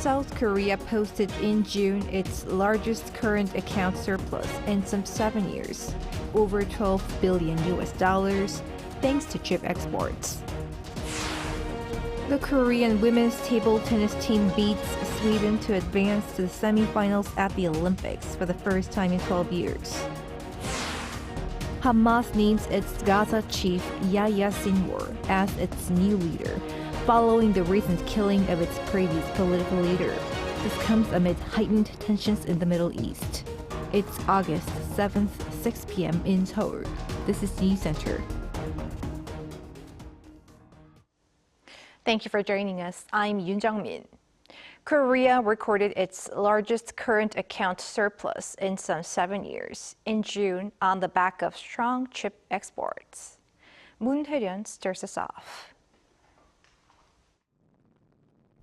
South Korea posted in June its largest current account surplus in some 7 years, over $12 billion, thanks to chip exports. The Korean women's table tennis team beats Sweden to advance to the semifinals at the Olympics for the first time in 12 years. Hamas names its Gaza chief Yahya Sinwar as its new leader, following the recent killing of its previous political leader. This comes amid heightened tensions in the Middle East. It's August 7th, 6 p.m. in Seoul. This is Newscenter. Thank you for joining us. I'm Yoon Jung-min. Korea recorded its largest current account surplus in some 7 years in June on the back of strong chip exports. Moon Tae-ryun stirs us off.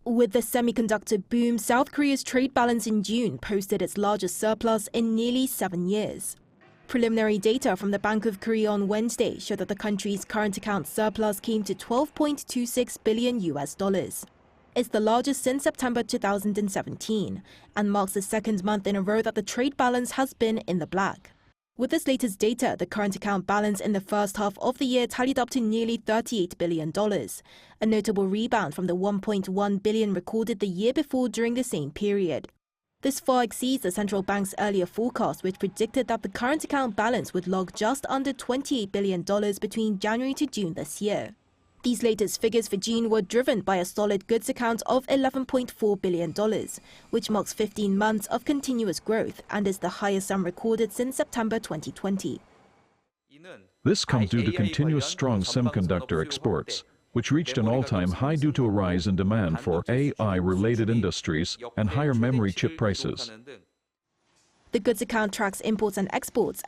With the semiconductor boom, South Korea's trade balance in June posted its largest surplus in nearly 7 years. Preliminary data from the Bank of Korea on Wednesday showed that the country's current account surplus came to $12.26 billion. It's the largest since September 2017 and marks the second month in a row that the trade balance has been in the black. With this latest data, the current account balance in the first half of the year tallied up to nearly $38 billion, a notable rebound from the $1.1 billion recorded the year before during the same period. This far exceeds the central bank's earlier forecast, which predicted that the current account balance would log just under $28 billion between January to June this year. These latest figures for June were driven by a solid goods account of $11.4 billion, which marks 15 months of continuous growth and is the highest sum recorded since September 2020. This comes due to continuous strong semiconductor exports, which reached an all-time high due to a rise in demand for AI-related industries and higher memory chip prices. The goods account tracks imports and exports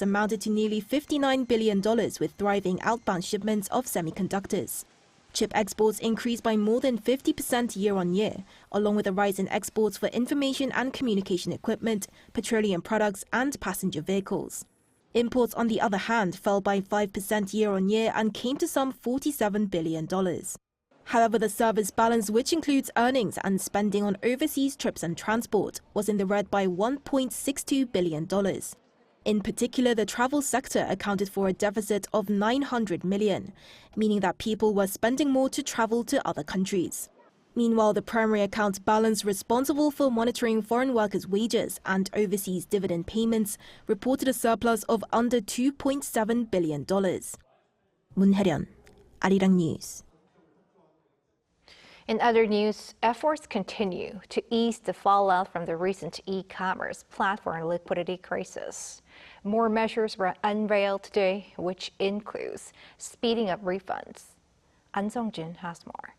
amounted to nearly $59 billion with thriving outbound shipments of semiconductors. Chip exports increased by more than 50% year-on-year, along with a rise in exports for information and communication equipment, petroleum products and passenger vehicles. Imports, on the other hand, fell by 5% year-on-year and came to some $47 billion. However, the service balance, which includes earnings and spending on overseas trips and transport, was in the red by $1.62 billion. In particular, the travel sector accounted for a deficit of $900 million, meaning that people were spending more to travel to other countries. Meanwhile, the primary account balance responsible for monitoring foreign workers' wages and overseas dividend payments reported a surplus of under $2.7 billion. Moon Tae-ryun, Arirang News. In other news, efforts continue to ease the fallout from the recent e-commerce platform liquidity crisis. More measures were unveiled today, which includes speeding up refunds. An Sung-jin has more.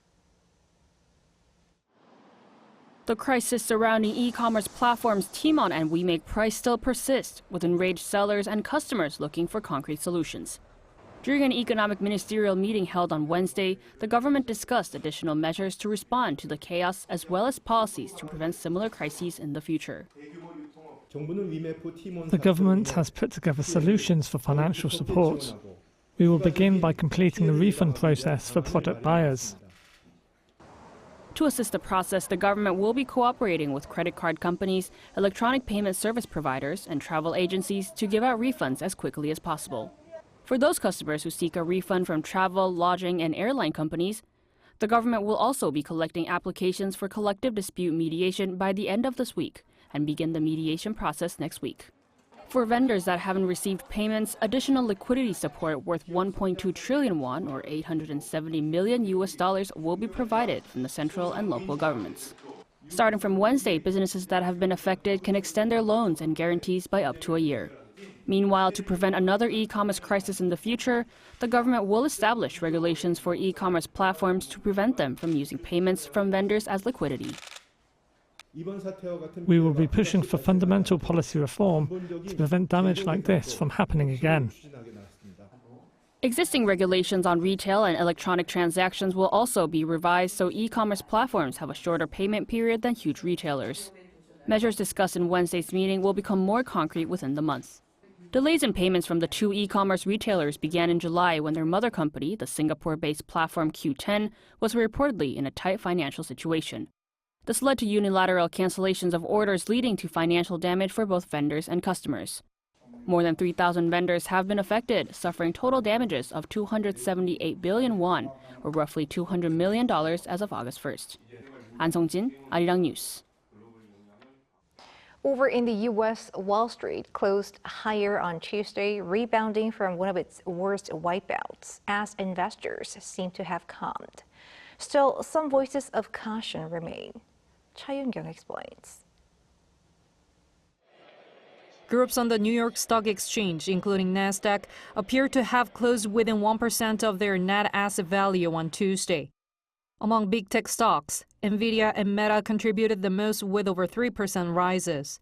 The crisis surrounding e-commerce platforms Tmall and WeMake Price still persists, with enraged sellers and customers looking for concrete solutions. During an economic ministerial meeting held on Wednesday, the government discussed additional measures to respond to the chaos as well as policies to prevent similar crises in the future. The government has put together solutions for financial support. We will begin by completing the refund process for product buyers. To assist the process, the government will be cooperating with credit card companies, electronic payment service providers, and travel agencies to give out refunds as quickly as possible. For those customers who seek a refund from travel, lodging, and airline companies, the government will also be collecting applications for collective dispute mediation by the end of this week and begin the mediation process next week. For vendors that haven't received payments, additional liquidity support worth 1.2 trillion won or $870 million will be provided from the central and local governments. Starting from Wednesday, businesses that have been affected can extend their loans and guarantees by up to a year. Meanwhile, to prevent another e-commerce crisis in the future, the government will establish regulations for e-commerce platforms to prevent them from using payments from vendors as liquidity. We will be pushing for fundamental policy reform to prevent damage like this from happening again. Existing regulations on retail and electronic transactions will also be revised so e-commerce platforms have a shorter payment period than huge retailers. Measures discussed in Wednesday's meeting will become more concrete within the month. Delays in payments from the two e-commerce retailers began in July when their mother company, the Singapore-based platform Qoo10, was reportedly in a tight financial situation. This led to unilateral cancellations of orders, leading to financial damage for both vendors and customers. More than 3,000 vendors have been affected, suffering total damages of 278 billion won, or roughly $200 million as of August 1st. An Song-jin, Arirang News. Over in the U.S., Wall Street closed higher on Tuesday, rebounding from one of its worst wipeouts, as investors seem to have calmed. Still, some voices of caution remain. Cha Yoon-kyung explains. Groups on the New York Stock Exchange, including Nasdaq, appear to have closed within 1% of their net asset value on Tuesday. Among big tech stocks, Nvidia and Meta contributed the most with over 3% rises.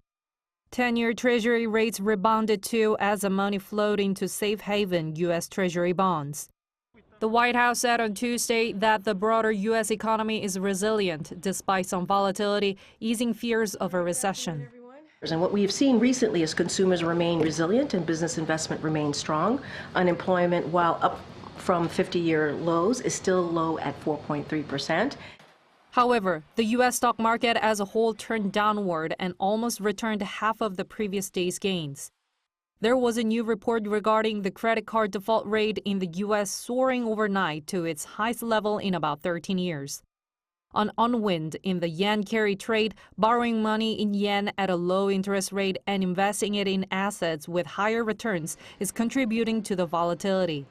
10-year Treasury rates rebounded too as the money flowed into safe haven U.S. Treasury bonds. The White House said on Tuesday that the broader U.S. economy is resilient despite some volatility, easing fears of a recession. And what we have seen recently is consumers remain resilient and business investment remains strong. Unemployment, while up from 50-year lows, is still low at 4.3%. However, the U.S. stock market as a whole turned downward and almost returned half of the previous day's gains. There was a new report regarding the credit card default rate in the U.S. soaring overnight to its highest level in about 13 years. An unwind in the yen carry trade, borrowing money in yen at a low interest rate and investing it in assets with higher returns is contributing to the volatility.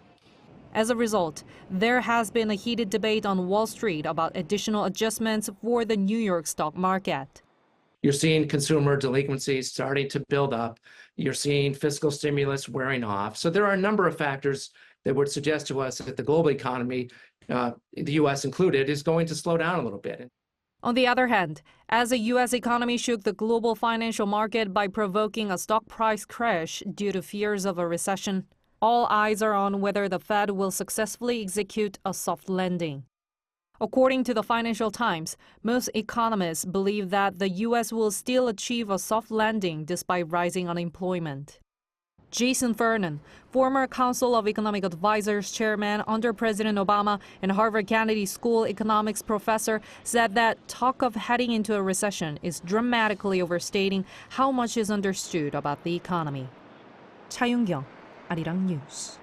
As a result, there has been a heated debate on Wall Street about additional adjustments for the New York stock market. You're seeing consumer delinquencies starting to build up. You're seeing fiscal stimulus wearing off. So there are a number of factors that would suggest to us that the global economy, the U.S. included, is going to slow down a little bit. On the other hand, as the U.S. economy shook the global financial market by provoking a stock price crash due to fears of a recession, all eyes are on whether the Fed will successfully execute a soft landing. According to the Financial Times, most economists believe that the U.S. will still achieve a soft landing despite rising unemployment. Jason Fernan, former Council of Economic Advisors chairman under President Obama and Harvard Kennedy School economics professor, said that talk of heading into a recession is dramatically overstating how much is understood about the economy. Cha Yoon-kyung, Arirang News.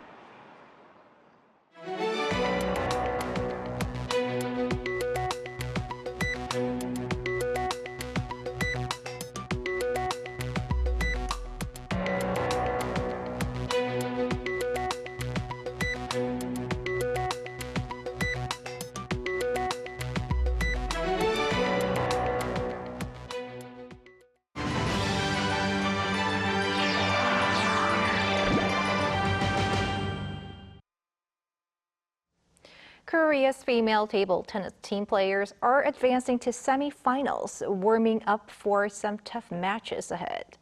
Korea's female table tennis team players are advancing to semifinals, warming up for some tough matches ahead.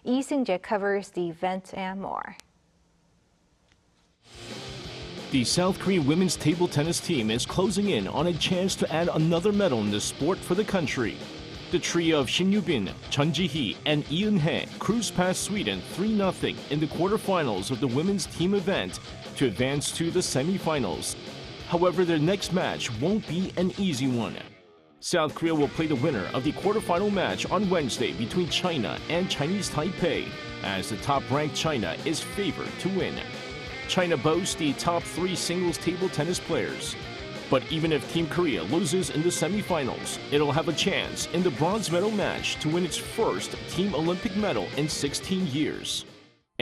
Lee Seung-jae covers the event and more. The South Korean women's table tennis team is closing in on a chance to add another medal in the sport for the country. The trio of Shin Yu-bin, Chun Ji-hee, and Lee Eun-hae cruised past Sweden 3-0 in the quarterfinals of the women's team event to advance to the semifinals. However, their next match won't be an easy one. South Korea will play the winner of the quarterfinal match on Wednesday between China and Chinese Taipei, as the top-ranked China is favored to win. China boasts the top 3 singles table tennis players. But even if Team Korea loses in the semifinals, it'll have a chance in the bronze medal match to win its first Team Olympic medal in 16 years.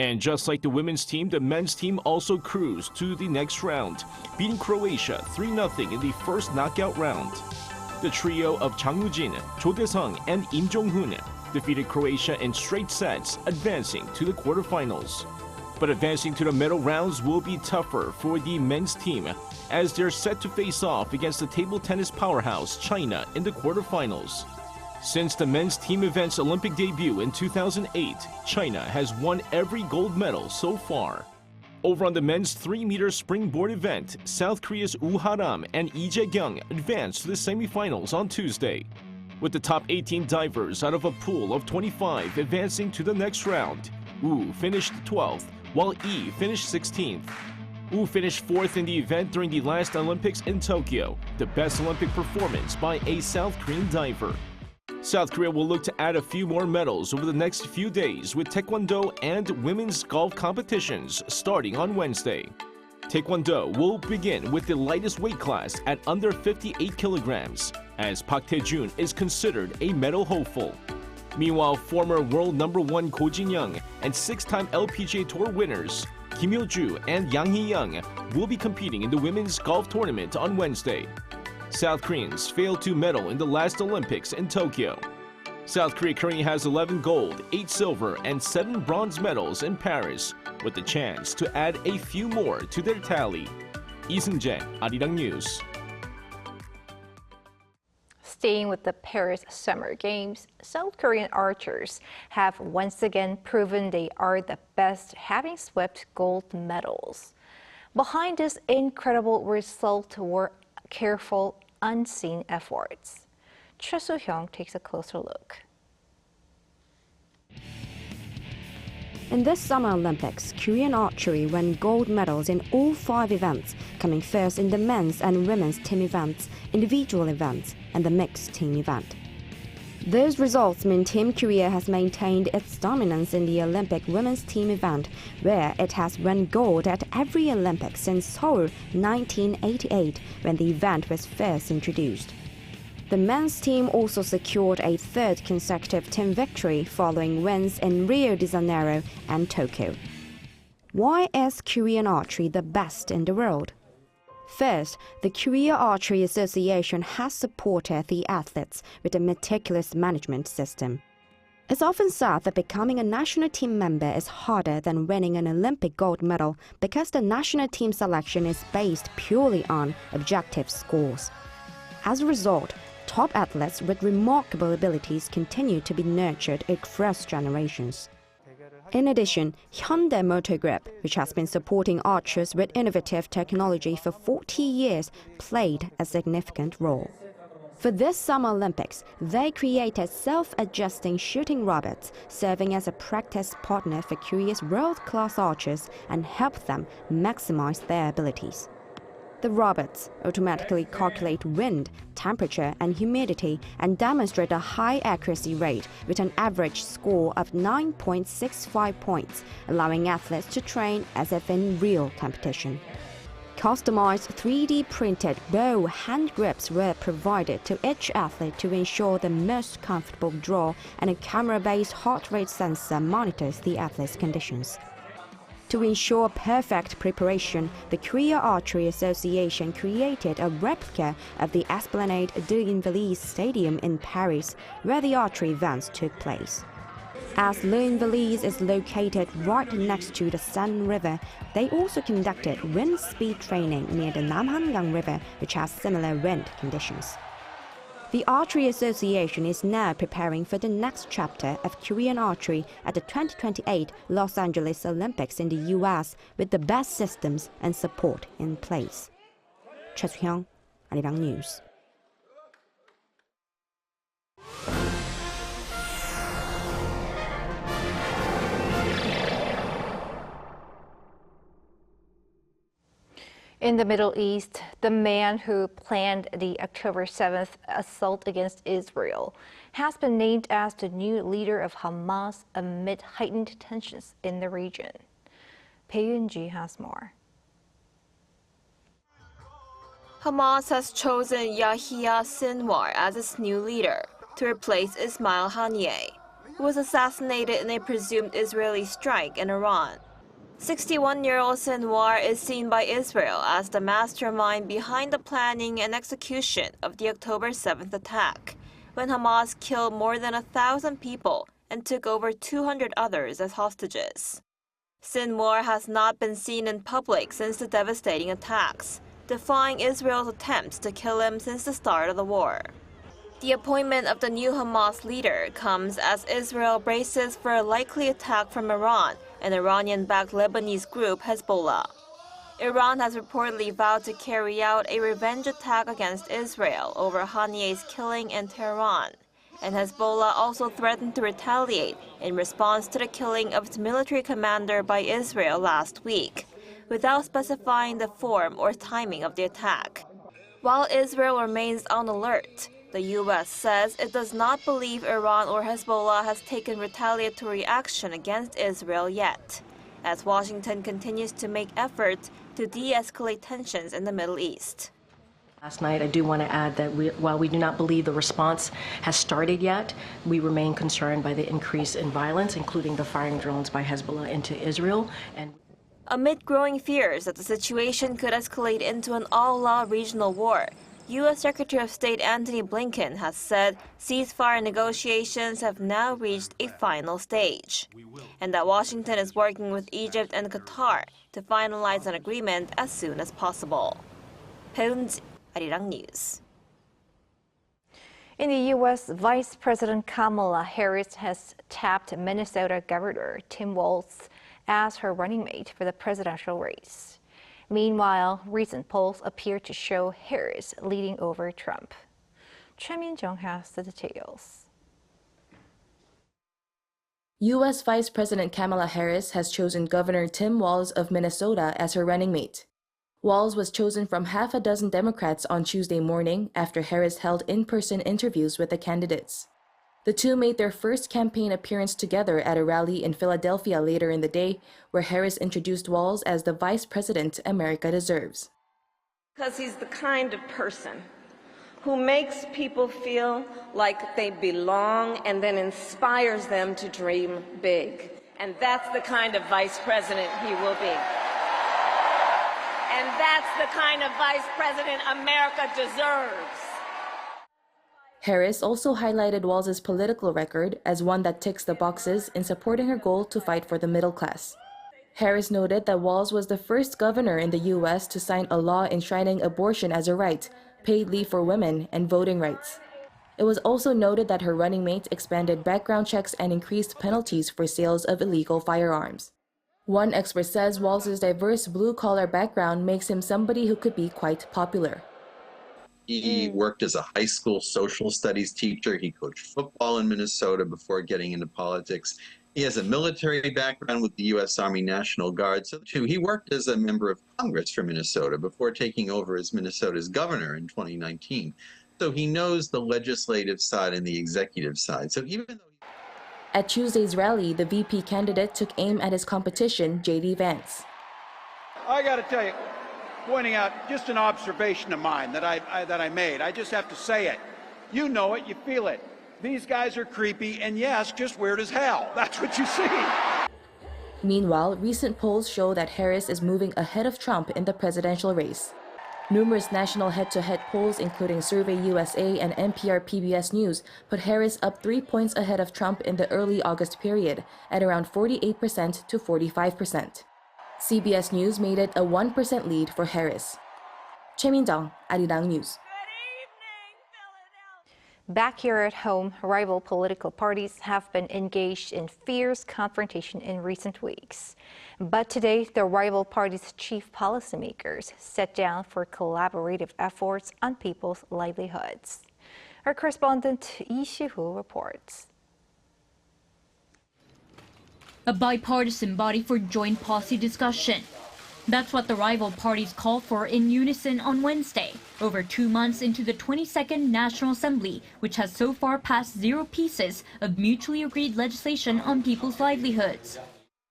And just like the women's team, the men's team also cruised to the next round, beating Croatia 3-0 in the first knockout round. The trio of Chang Woo-jin, Cho Dae-sung, and Im Jong-hoon defeated Croatia in straight sets, advancing to the quarterfinals. But advancing to the medal rounds will be tougher for the men's team, as they're set to face off against the table tennis powerhouse China in the quarterfinals. Since the men's team event's Olympic debut in 2008, China has won every gold medal so far. Over on the men's 3-meter springboard event, South Korea's Woo Ha-ram and Lee Jae-kyung advanced to the semifinals on Tuesday, with the top 18 divers out of a pool of 25 advancing to the next round. Woo finished 12th, while Lee finished 16th. Wu finished fourth in the event during the last Olympics in Tokyo, the best Olympic performance by a South Korean diver. South Korea will look to add a few more medals over the next few days with Taekwondo and women's golf competitions starting on Wednesday. Taekwondo will begin with the lightest weight class at under 58 kilograms, as Park Tae-jun is considered a medal hopeful. Meanwhile, former world number 1 Ko Jin-young and 6-time LPGA Tour winners Kim Hyo-ju and Yang Hee-young will be competing in the women's golf tournament on Wednesday. South Koreans failed to medal in the last Olympics in Tokyo. South Korea currently has 11 gold, 8 silver, and 7 bronze medals in Paris, with the chance to add a few more to their tally. Lee Seung-jae, Arirang News. Staying with the Paris Summer Games, South Korean archers have once again proven they are the best, having swept gold medals. Behind this incredible result were careful, unseen efforts. Choi Soo-hyung takes a closer look. In this Summer Olympics, Korean archery won gold medals in all 5 events, coming first in the men's and women's team events, individual events, and the mixed team event. Those results mean Team Korea has maintained its dominance in the Olympic women's team event, where it has won gold at every Olympics since Seoul 1988, when the event was first introduced. The men's team also secured a 3rd consecutive team victory following wins in Rio de Janeiro and Tokyo. Why is Korean archery the best in the world? First, the Korea Archery Association has supported the athletes with a meticulous management system. It's often said that becoming a national team member is harder than winning an Olympic gold medal because the national team selection is based purely on objective scores. As a result, top athletes with remarkable abilities continue to be nurtured across generations. In addition, Hyundai Motor Group, which has been supporting archers with innovative technology for 40 years, played a significant role. For this Summer Olympics, they created self-adjusting shooting robots, serving as a practice partner for Korea's world-class archers and helped them maximize their abilities. The robots automatically calculate wind, temperature, and humidity and demonstrate a high accuracy rate with an average score of 9.65 points, allowing athletes to train as if in real competition. Customized 3D printed bow hand grips were provided to each athlete to ensure the most comfortable draw, and a camera-based heart rate sensor monitors the athlete's conditions. To ensure perfect preparation, the Korea Archery Association created a replica of the Esplanade des Invalides Stadium in Paris, where the archery events took place. As Les Invalides is located right next to the Seine River, they also conducted wind speed training near the Namhangang River, which has similar wind conditions. The Archery Association is now preparing for the next chapter of Korean archery at the 2028 Los Angeles Olympics in the U.S. with the best systems and support in place. Choi Soo-hyung, Arirang News. In the Middle East, the man who planned the October 7th assault against Israel has been named as the new leader of Hamas amid heightened tensions in the region. Pei Yun-ji has more. Hamas has chosen Yahya Sinwar as its new leader to replace Ismail Haniyeh, who was assassinated in a presumed Israeli strike in Iran. 61-year-old Sinwar is seen by Israel as the mastermind behind the planning and execution of the October 7th attack, when Hamas killed more than 1,000 people and took over 200 others as hostages. Sinwar has not been seen in public since the devastating attacks, defying Israel's attempts to kill him since the start of the war. The appointment of the new Hamas leader comes as Israel braces for a likely attack from Iran and Iranian-backed Lebanese group Hezbollah. Iran has reportedly vowed to carry out a revenge attack against Israel over Haniyeh's killing in Tehran, and Hezbollah also threatened to retaliate in response to the killing of its military commander by Israel last week, without specifying the form or timing of the attack. While Israel remains on alert, the U.S. says it does not believe Iran or Hezbollah has taken retaliatory action against Israel yet, as Washington continues to make efforts to de-escalate tensions in the Middle East. Last night, I do want to add that while we do not believe the response has started yet, we remain concerned by the increase in violence, including the firing drones by Hezbollah into Israel. Amid growing fears that the situation could escalate into an all-out regional war, U.S. Secretary of State Antony Blinken has said ceasefire negotiations have now reached a final stage, and that Washington is working with Egypt and Qatar to finalize an agreement as soon as possible. Arirang News. In the U.S., Vice President Kamala Harris has tapped Minnesota Governor Tim Walz as her running mate for the presidential race. Meanwhile, recent polls appear to show Harris leading over Trump. Choi Min-jung has the details. U.S. Vice President Kamala Harris has chosen Governor Tim Walz of Minnesota as her running mate. Walz was chosen from half a dozen Democrats on Tuesday morning after Harris held in-person interviews with the candidates. The two made their first campaign appearance together at a rally in Philadelphia later in the day, where Harris introduced Walz as the vice president America deserves. Because he's the kind of person who makes people feel like they belong and then inspires them to dream big. And that's the kind of vice president he will be. And that's the kind of vice president America deserves. Harris also highlighted Walz's political record as one that ticks the boxes in supporting her goal to fight for the middle class. Harris noted that Walz was the first governor in the U.S. to sign a law enshrining abortion as a right, paid leave for women, and voting rights. It was also noted that her running mate expanded background checks and increased penalties for sales of illegal firearms. One expert says Walz's diverse blue-collar background makes him somebody who could be quite popular. He worked as a high school social studies teacher. He coached football in Minnesota before getting into politics. He has a military background with the U.S. Army National Guard. So, too, he worked as a member of Congress for Minnesota before taking over as Minnesota's governor in 2019. So he knows the legislative side and the executive side. So even though At Tuesday's rally, the VP candidate took aim at his competition, J.D. Vance. I got to tell you, pointing out just an observation of mine that I made. I just have to say it. You know it, you feel it. These guys are creepy and, yes, just weird as hell. That's what you see. Meanwhile, recent polls show that Harris is moving ahead of Trump in the presidential race. Numerous national head-to-head polls, including Survey USA and NPR PBS News, put Harris up 3 points ahead of Trump in the early August period, at around 48% to 45%. CBS News made it a 1% lead for Harris. Choi Min-jung, Arirang News. Back here at home, rival political parties have been engaged in fierce confrontation in recent weeks. But today, the rival parties' chief policymakers sat down for collaborative efforts on people's livelihoods. Our correspondent Lee Si-hoo reports. A bipartisan body for joint policy discussion. That's what the rival parties called for in unison on Wednesday, over 2 months into the 22nd National Assembly, which has so far passed 0 pieces of mutually agreed legislation on people's livelihoods.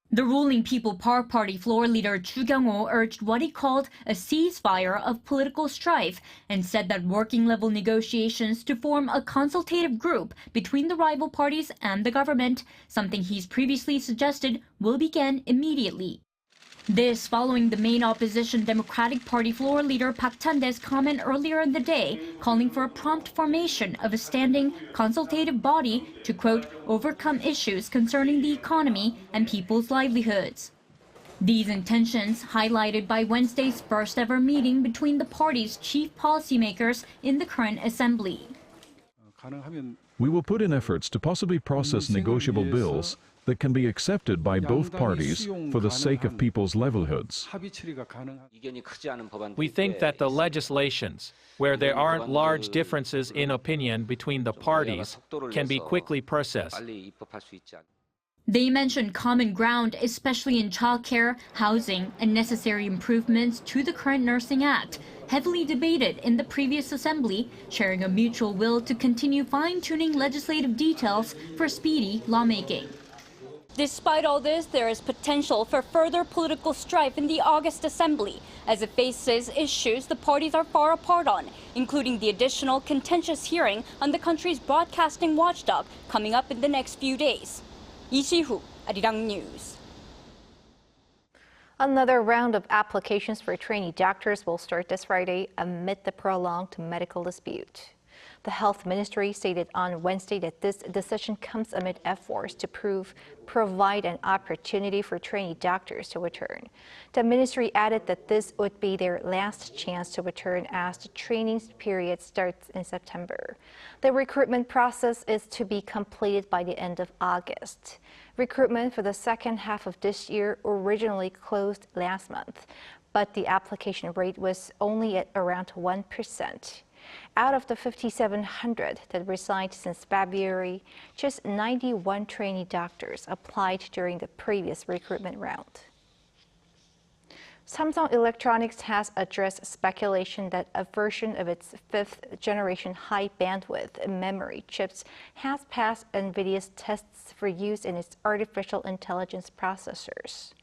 The ruling People Power Party floor leader Chu Kyung-ho urged what he called a ceasefire of political strife and said that working-level negotiations to form a consultative group between the rival parties and the government, something he's previously suggested, will begin immediately. This following the main opposition Democratic Party floor leader Park Chan-dae's comment earlier in the day, calling for a prompt formation of a standing consultative body to, quote, overcome issues concerning the economy and people's livelihoods. These intentions highlighted by Wednesday's first ever meeting between the party's chief policymakers in the current assembly. We will put in efforts to possibly process negotiable bills that can be accepted by both parties for the sake of people's livelihoods. We think that the legislations, where there aren't large differences in opinion between the parties, can be quickly processed. They mentioned common ground, especially in childcare, housing, and necessary improvements to the current Nursing Act, heavily debated in the previous assembly, sharing a mutual will to continue fine-tuning legislative details for speedy lawmaking. Despite all this, there is potential for further political strife in the August assembly, as it faces issues the parties are far apart on, including the additional contentious hearing on the country's broadcasting watchdog coming up in the next few days. Lee Si-hoo, Arirang News. Another round of applications for trainee doctors will start this Friday amid the prolonged medical dispute. The Health Ministry stated on Wednesday that this decision comes amid efforts to provide an opportunity for trainee doctors to return. The ministry added that this would be their last chance to return as the training period starts in September. The recruitment process is to be completed by the end of August. Recruitment for the second half of this year originally closed last month, but the application rate was only at around 1%. Out of the 5,700 that resigned since February, just 91 trainee doctors applied during the previous recruitment round. Samsung Electronics has addressed speculation that a version of its fifth-generation high-bandwidth memory chips has passed Nvidia's tests for use in its artificial intelligence processors.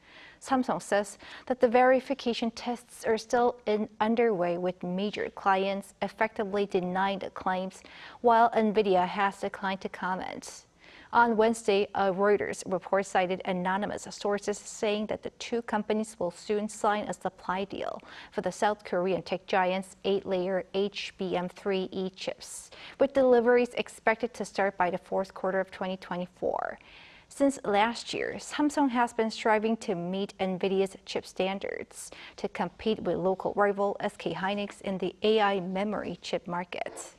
Samsung says that the verification tests are still underway, with major clients effectively denying the claims, while Nvidia has declined to comment. On Wednesday, a Reuters report cited anonymous sources saying that the two companies will soon sign a supply deal for the South Korean tech giant's 8-layer HBM3E chips, with deliveries expected to start by the fourth quarter of 2024. Since last year, Samsung has been striving to meet Nvidia's chip standards to compete with local rival SK Hynix in the AI memory chip market.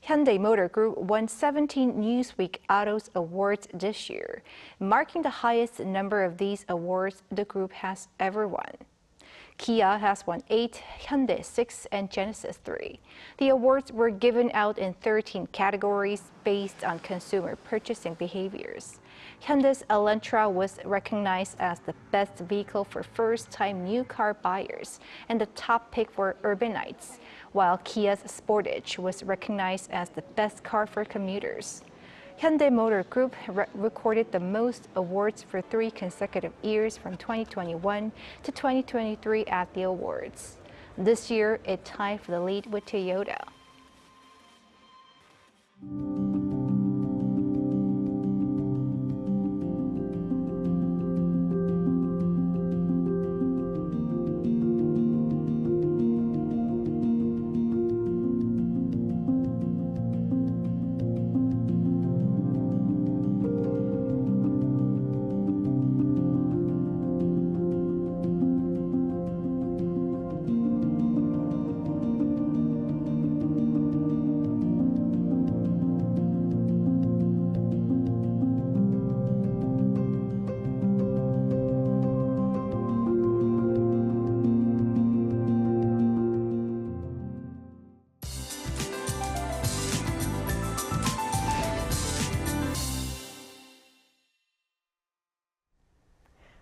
Hyundai Motor Group won 17 Newsweek Autos Awards this year, marking the highest number of these awards the group has ever won. Kia has won 8, Hyundai 6, and Genesis 3. The awards were given out in 13 categories based on consumer purchasing behaviors. Hyundai's Elantra was recognized as the best vehicle for first-time new car buyers and the top pick for urbanites, while Kia's Sportage was recognized as the best car for commuters. Hyundai Motor Group recorded the most awards for 3 consecutive years from 2021 to 2023 at the awards. This year, it tied for the lead with Toyota.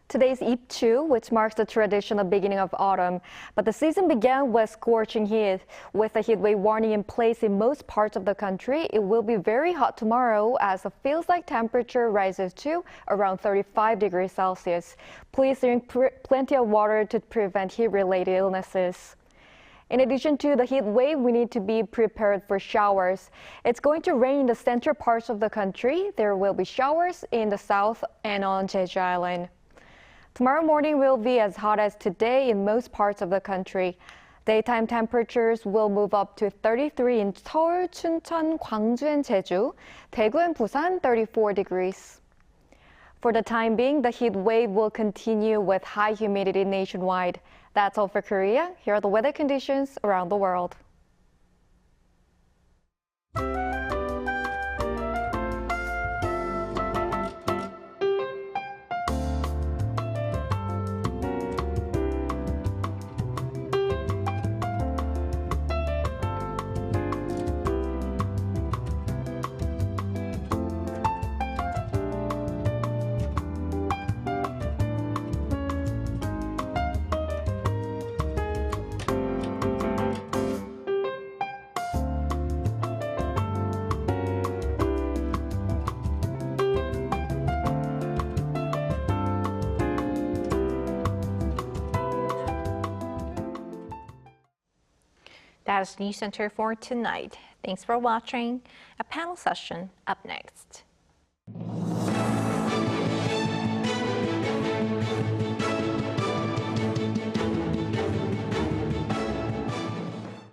Today's Ip-chu, which marks the traditional beginning of autumn, but the season began with scorching heat. With a heat wave warning in place in most parts of the country, it will be very hot tomorrow as the feels-like temperature rises to around 35 degrees Celsius. Please drink plenty of water to prevent heat-related illnesses. In addition to the heat wave, we need to be prepared for showers. It's going to rain in the central parts of the country. There will be showers in the south and on Jeju Island. Tomorrow morning will be as hot as today in most parts of the country. Daytime temperatures will move up to 33 in Seoul, Chuncheon, Gwangju, and Jeju. Daegu and Busan, 34 degrees. For the time being, the heat wave will continue with high humidity nationwide. That's all for Korea. Here are the weather conditions around the world. That is Newscenter for tonight. Thanks for watching. A panel session up next.